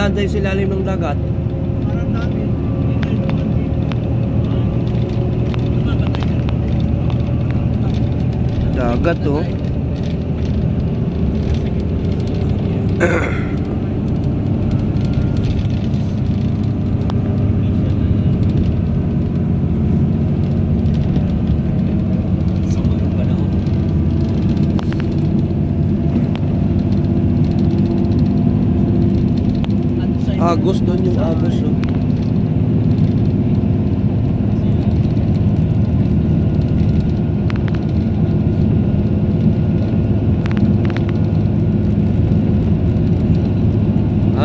Dadaan tayo sa ilalim ng dagat. Dagat oh. Agos doon yung Agos oh.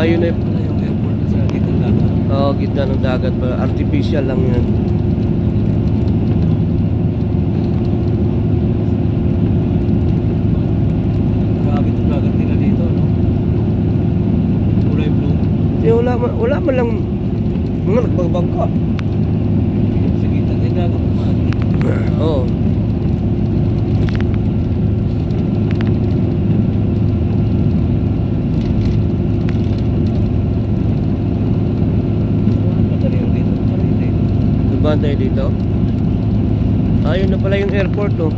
Yun na yung airport sa gitna ng dagat. Oo, gitna ng dagat pa. Artificial lang yan. Grabe itong dagat nila dito, no? Kulay blue. Wala man lang mga nagbabangka. Sa gitna ng dagat pa. Oo. Tayo dito. Ayun na pala yung airport oh.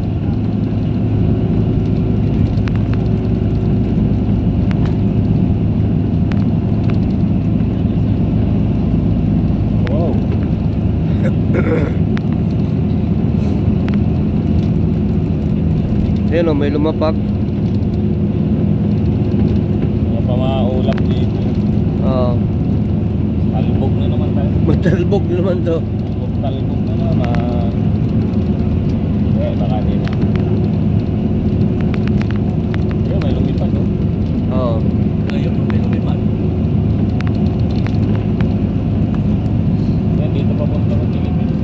Wow. Ayun oh, may lumapak. Mga pamaulap dito. Oo. Talbog na naman tayo. Matalbog naman to. Talbog na naman. Eh, baka din na. Ayun, may lumipad oh. Oo. Ayun, may lumipad. Ayun, dito pa punta ng Philippines.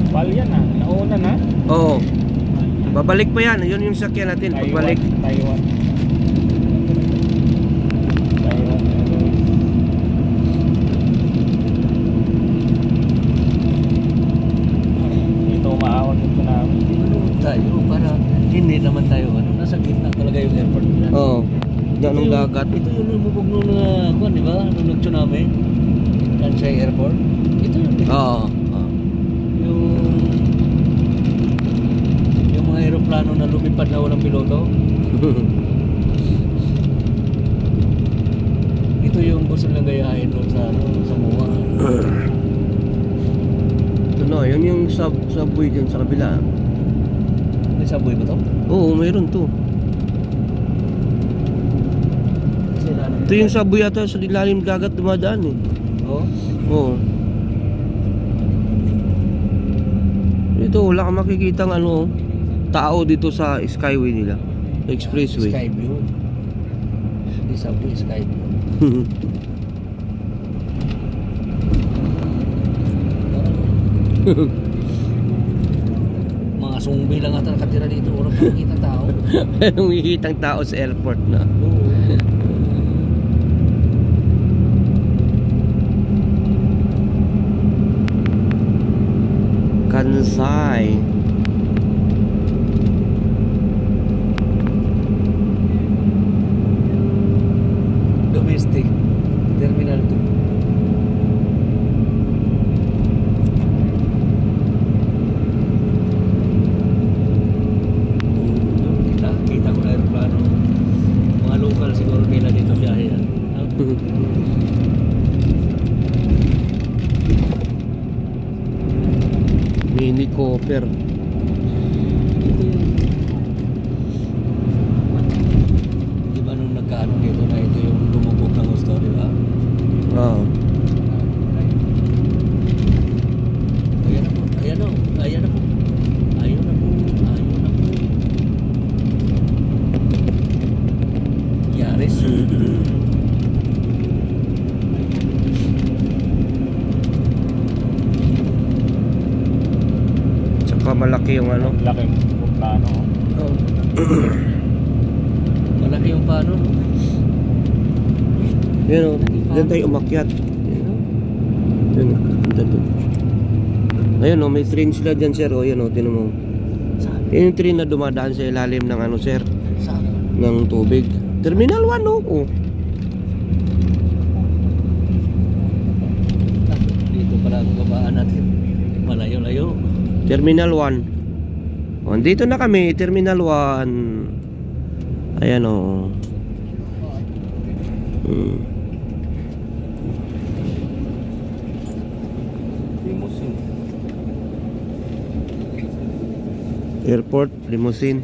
Pal yan ah, nauna na. Oo. Babalik pa yan. Yun yung sakyan natin. Pagbalik. Taiwan. Hindi naman tayo, nasa gitna talaga yung airport. Oo, dyan ng dagat. Ito yung lumubog nung, di ba? Nung nag-tsunami, Kansai Airport. Ito yung yung mga aeroplano na lumipad na walang piloto. Ito yung gusto nilang gayahin doon sa MOA. Ito na, yun yung subway dyan sa kabila. May subway ba to? Oo, mayroon to. Ito yung subway yata sa ilalim dagat dumadaan eh. Oo? Oo. Ito, wala kang makikita ng ano, tao dito sa skyway nila. Expressway. Skyview. Hindi subway, Skyview. Mga zombie lang ata nakatira dito. Walang makikita tao. Anong makikitang tao sa airport na? Kansai. Domestic Terminal 2. Kita ko na aeroplano. Mga local siguro nila dito biyahe yan. Mini Cooper. Di ba nung nagkaano dito na ito yung lumubog ng gusto, di ba? Oo. Ayan na po, ayan na po, ayan na po, ayan na po, ayan na po. Yaris. Tsaka malaki yung ano. Laking plano. Oh. Malaki yung paano. Yan o, dyan tayo umakyat. Yan o, punta to. Ayun o, may train sila dyan sir o, yan o, tinan mo. Yan yung train na dumadaan sa ilalim ng ano sir. Saan? ng tubig. Terminal 1, no? Oh. Dito pala ang babaan natin. Malayo-layo. Terminal 1. Oh, dito na kami, Terminal 1. Ayan, oh. Limousine. Airport, limousine.